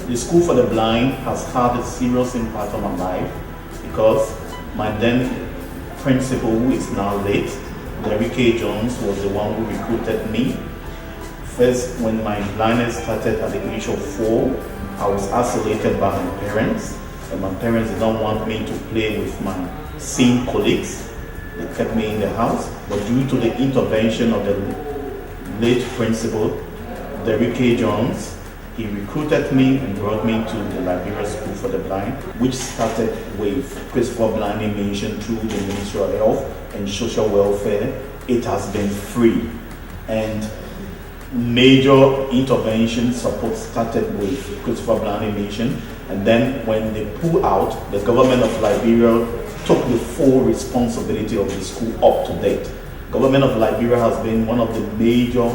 The School for the Blind has had a serious impact on my life because my then principal, who is now late, Larry K. Jones, was the one who recruited me. First, when my blindness started at the age of 4, I was isolated by my parents, and my parents did not want me to play with my seeing colleagues. They kept me in the house, but due to the intervention of the late principal, Larry K. Jones, he recruited me and brought me to the Liberia School for the Blind, which started with Christopher Blinding Mission through the Ministry of Health and Social Welfare. It has been free, and major intervention support started with Christopher Blinding Mission, and then when they pulled out, the government of Liberia took the full responsibility of the school up to date. Government of Liberia has been one of the major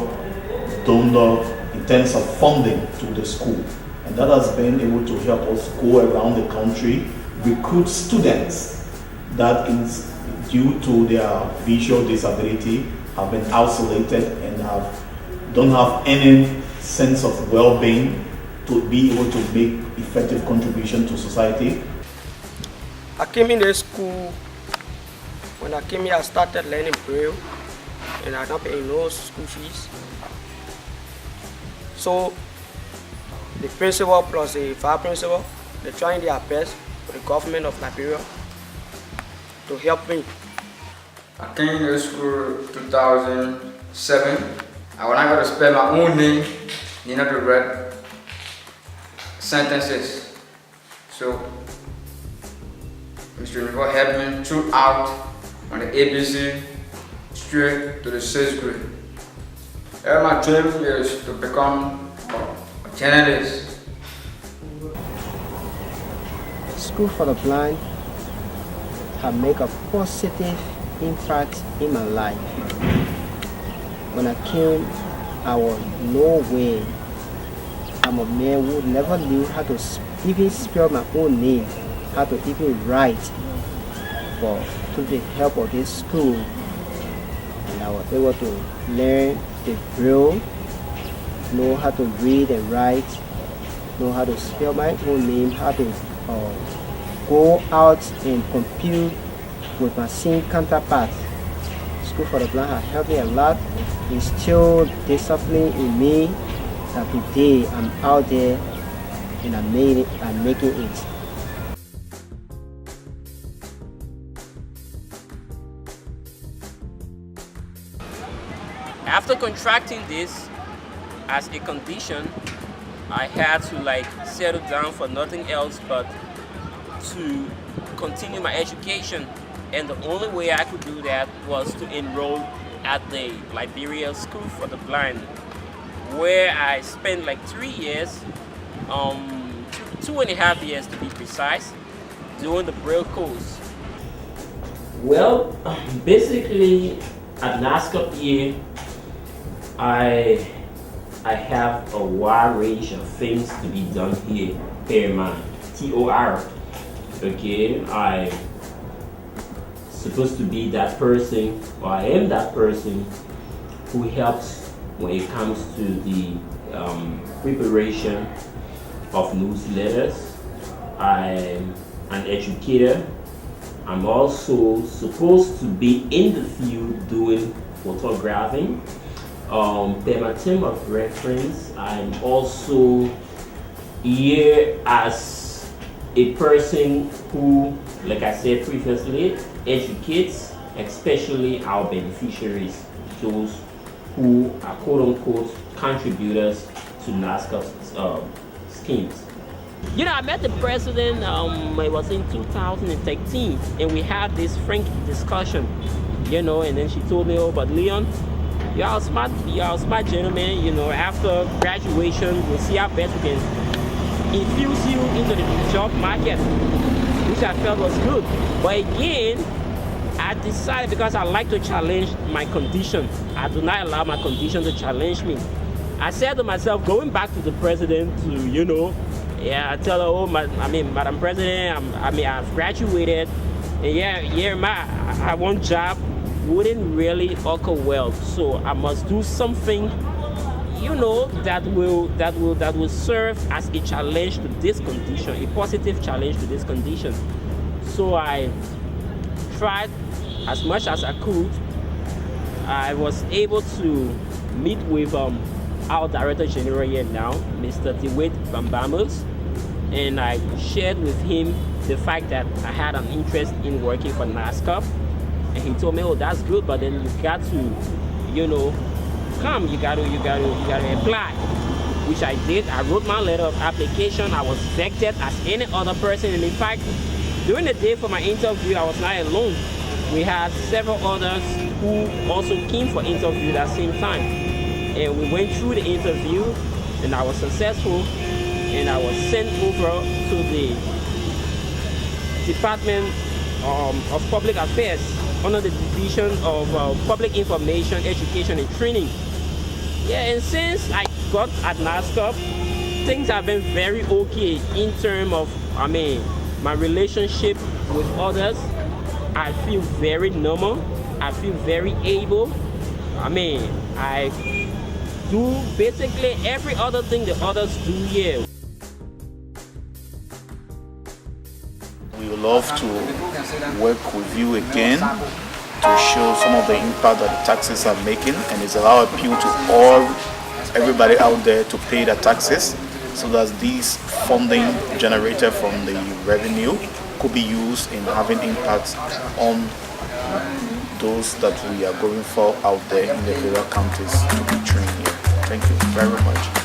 donor in terms of funding to the school, and that has been able to help us go around the country, recruit students that is due to their visual disability have been isolated and don't have any sense of well-being to be able to make effective contribution to society. I came in the school. When I came here, I started learning Braille, and I don't pay no school fees. So the principal plus the vice principal, they're trying their best for the government of Liberia to help me. I came to school 2007. When I got to spell my own name, you know, to read sentences. So Mr. Unifor helped me throughout on the ABC straight to the 6th grade. My dream is to become a journalist. School for the Blind have made a positive impact in my life. When I came, I was no way. I'm a man who never knew how to even spell my own name, how to even write. But through the help of this school, and I was able to learn the Braille, know how to read and write, know how to spell my own name, how to go out and compete with my seeing counterpart. School for the Blind has helped me a lot, instilled discipline in me, that today I'm out there and I'm making it. After contracting this as a condition, I had to settle down for nothing else but to continue my education, and the only way I could do that was to enroll at the Liberia School for the Blind, where I spent 3 years, 2.5 years to be precise, doing the Braille course. Well, basically at NASCAP year, I have a wide range of things to be done here, impairment, TOR. Okay, I'm supposed to be that person, or I am that person who helps when it comes to the preparation of newsletters. I'm an educator. I'm also supposed to be in the field doing photographing. Per my term of reference, I'm also here as a person who, like I said previously, educates, especially our beneficiaries, those who are quote-unquote contributors to NASCA's schemes. I met the president, it was in 2013, and we had this frank discussion, and then she told me, but Leon, you're a smart gentleman, after graduation, we'll see how best we can infuse you into the job market, which I felt was good. But again, I decided, because I like to challenge my condition, I do not allow my condition to challenge me. I said to myself, going back to the president to, I tell her, Madam President, I've graduated, and I want job wouldn't really occur well, so I must do something, that will serve as a challenge to this condition, a positive challenge to this condition. So I tried as much as I could. I was able to meet with our Director General here now, Mr. Tiwet Bambamos, and I shared with him the fact that I had an interest in working for NASCAP, and he told me, oh, that's good, but then you got to, come, you got to apply, which I did. I wrote my letter of application. I was vetted as any other person, and in fact, during the day for my interview, I was not alone. We had several others who also came for interview at the same time, and we went through the interview, and I was successful, and I was sent over to the Department of Public Affairs under the Division of Public Information, Education and Training. Yeah, and since I got at NASCAP, things have been very okay in terms of, my relationship with others. I feel very normal. I feel very able. I do basically every other thing the others do here. We would love to work with you again to show some of the impact that the taxes are making, and it's our appeal to everybody out there to pay their taxes, so that these funding generated from the revenue could be used in having impact on those that we are going for out there in the various counties to be trained here. Thank you very much.